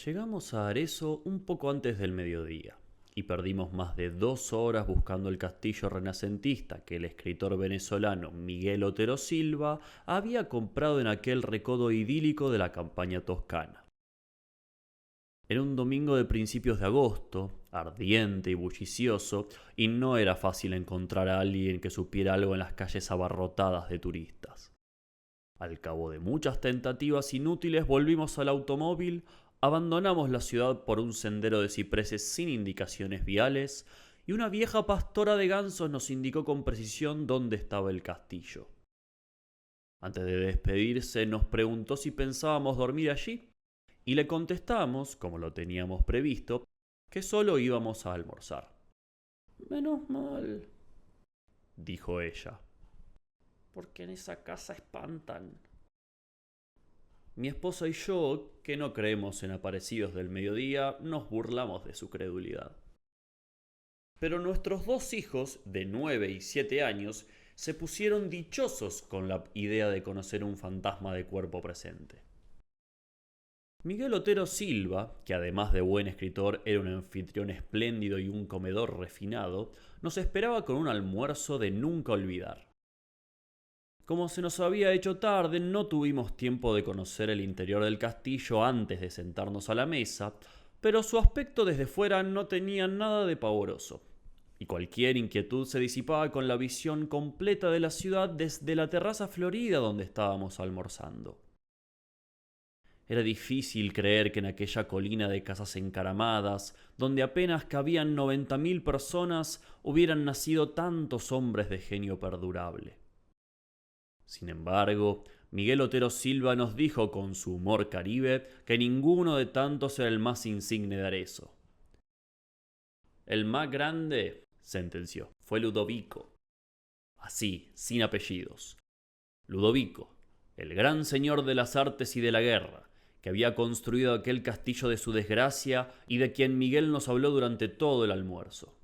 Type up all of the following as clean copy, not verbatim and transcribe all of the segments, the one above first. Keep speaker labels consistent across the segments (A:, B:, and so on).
A: Llegamos a Arezzo un poco antes del mediodía y perdimos más de 2 horas buscando el castillo renacentista que el escritor venezolano Miguel Otero Silva había comprado en aquel recodo idílico de la campaña toscana. Era un domingo de principios de agosto, ardiente y bullicioso, y no era fácil encontrar a alguien que supiera algo en las calles abarrotadas de turistas. Al cabo de muchas tentativas inútiles volvimos al automóvil, abandonamos la ciudad por un sendero de cipreses sin indicaciones viales, y una vieja pastora de gansos nos indicó con precisión dónde estaba el castillo. Antes de despedirse nos preguntó si pensábamos dormir allí, y le contestamos, como lo teníamos previsto, que solo íbamos a almorzar. «Menos mal», dijo ella, «porque en esa casa espantan». Mi esposa y yo, que no creemos en aparecidos del mediodía, nos burlamos de su credulidad. Pero nuestros 2 hijos, de 9 y 7 años, se pusieron dichosos con la idea de conocer un fantasma de cuerpo presente. Miguel Otero Silva, que además de buen escritor era un anfitrión espléndido y un comedor refinado, nos esperaba con un almuerzo de nunca olvidar. Como se nos había hecho tarde, no tuvimos tiempo de conocer el interior del castillo antes de sentarnos a la mesa, pero su aspecto desde fuera no tenía nada de pavoroso, y cualquier inquietud se disipaba con la visión completa de la ciudad desde la terraza florida donde estábamos almorzando. Era difícil creer que en aquella colina de casas encaramadas, donde apenas cabían 90.000 personas, hubieran nacido tantos hombres de genio perdurable. Sin embargo, Miguel Otero Silva nos dijo con su humor caribe que ninguno de tantos era el más insigne de Arezzo. El más grande, sentenció, fue Ludovico. Así, sin apellidos. Ludovico, el gran señor de las artes y de la guerra, que había construido aquel castillo de su desgracia y de quien Miguel nos habló durante todo el almuerzo.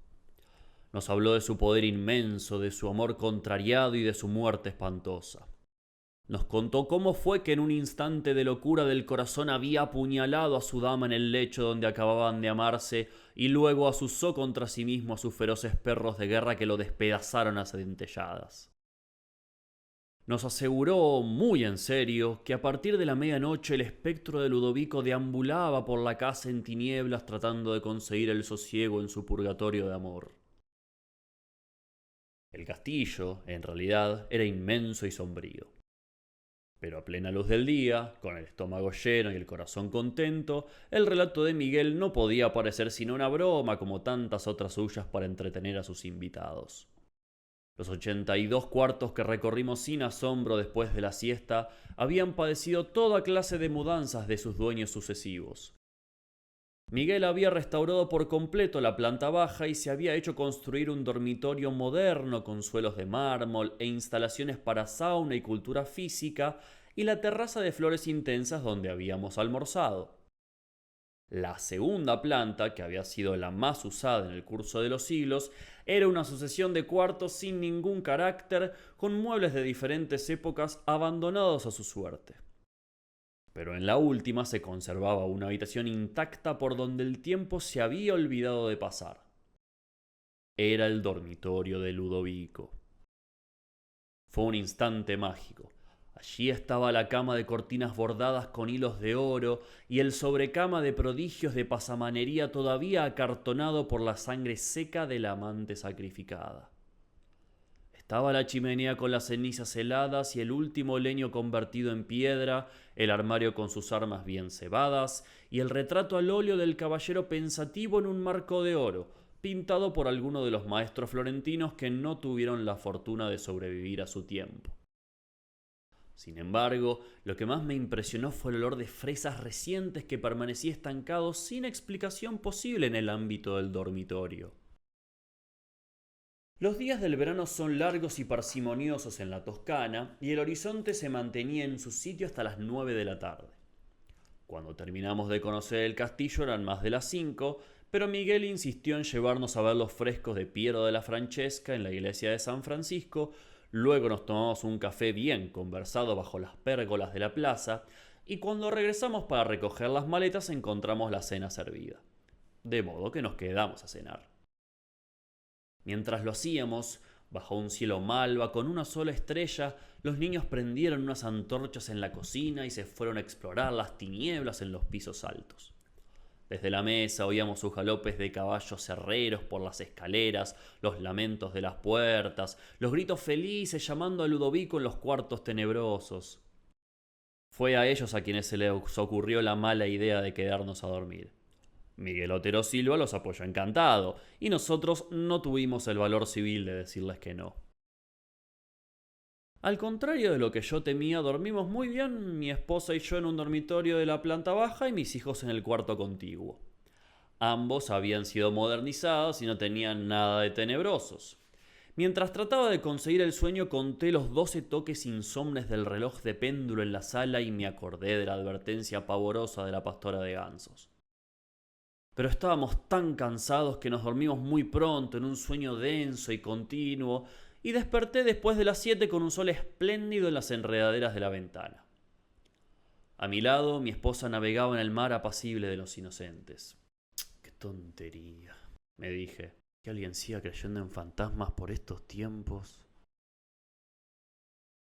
A: Nos habló de su poder inmenso, de su amor contrariado y de su muerte espantosa. Nos contó cómo fue que en un instante de locura del corazón había apuñalado a su dama en el lecho donde acababan de amarse y luego azuzó contra sí mismo a sus feroces perros de guerra que lo despedazaron a dentelladas. Nos aseguró muy en serio que a partir de la medianoche el espectro de Ludovico deambulaba por la casa en tinieblas tratando de conseguir el sosiego en su purgatorio de amor. El castillo, en realidad, era inmenso y sombrío. Pero a plena luz del día, con el estómago lleno y el corazón contento, el relato de Miguel no podía parecer sino una broma como tantas otras suyas para entretener a sus invitados. Los 82 cuartos que recorrimos sin asombro después de la siesta habían padecido toda clase de mudanzas de sus dueños sucesivos. Miguel había restaurado por completo la planta baja y se había hecho construir un dormitorio moderno con suelos de mármol e instalaciones para sauna y cultura física y la terraza de flores intensas donde habíamos almorzado. La segunda planta, que había sido la más usada en el curso de los siglos, era una sucesión de cuartos sin ningún carácter, con muebles de diferentes épocas abandonados a su suerte. Pero en la última se conservaba una habitación intacta por donde el tiempo se había olvidado de pasar. Era el dormitorio de Ludovico. Fue un instante mágico. Allí estaba la cama de cortinas bordadas con hilos de oro y el sobrecama de prodigios de pasamanería todavía acartonado por la sangre seca de la amante sacrificada. Estaba la chimenea con las cenizas heladas y el último leño convertido en piedra, el armario con sus armas bien cebadas y el retrato al óleo del caballero pensativo en un marco de oro, pintado por alguno de los maestros florentinos que no tuvieron la fortuna de sobrevivir a su tiempo. Sin embargo, lo que más me impresionó fue el olor de fresas recientes que permanecía estancado sin explicación posible en el ámbito del dormitorio. Los días del verano son largos y parsimoniosos en la Toscana y el horizonte se mantenía en su sitio hasta las 9 de la tarde. Cuando terminamos de conocer el castillo eran más de las 5, pero Miguel insistió en llevarnos a ver los frescos de Piero de la Francesca en la iglesia de San Francisco. Luego nos tomamos un café bien conversado bajo las pérgolas de la plaza y cuando regresamos para recoger las maletas encontramos la cena servida. De modo que nos quedamos a cenar. Mientras lo hacíamos, bajo un cielo malva con una sola estrella, los niños prendieron unas antorchas en la cocina y se fueron a explorar las tinieblas en los pisos altos. Desde la mesa oíamos sus galopes de caballos herreros por las escaleras, los lamentos de las puertas, los gritos felices llamando a Ludovico en los cuartos tenebrosos. Fue a ellos a quienes se les ocurrió la mala idea de quedarnos a dormir. Miguel Otero Silva los apoyó encantado, y nosotros no tuvimos el valor civil de decirles que no. Al contrario de lo que yo temía, dormimos muy bien mi esposa y yo en un dormitorio de la planta baja y mis hijos en el cuarto contiguo. Ambos habían sido modernizados y no tenían nada de tenebrosos. Mientras trataba de conseguir el sueño, conté los 12 toques insomnes del reloj de péndulo en la sala y me acordé de la advertencia pavorosa de la pastora de gansos. Pero estábamos tan cansados que nos dormimos muy pronto en un sueño denso y continuo, y desperté después de las 7 con un sol espléndido en las enredaderas de la ventana. A mi lado, mi esposa navegaba en el mar apacible de los inocentes. ¡Qué tontería!, me dije. ¿Que alguien siga creyendo en fantasmas por estos tiempos?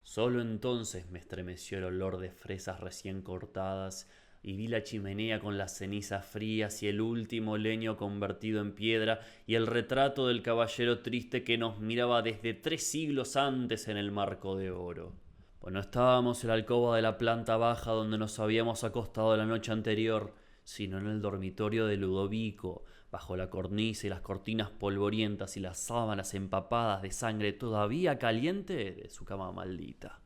A: Solo entonces me estremeció el olor de fresas recién cortadas y vi la chimenea con las cenizas frías y el último leño convertido en piedra y el retrato del caballero triste que nos miraba desde 3 siglos antes en el marco de oro. Pues no estábamos en la alcoba de la planta baja donde nos habíamos acostado la noche anterior, sino en el dormitorio de Ludovico, bajo la cornisa y las cortinas polvorientas y las sábanas empapadas de sangre todavía caliente de su cama maldita.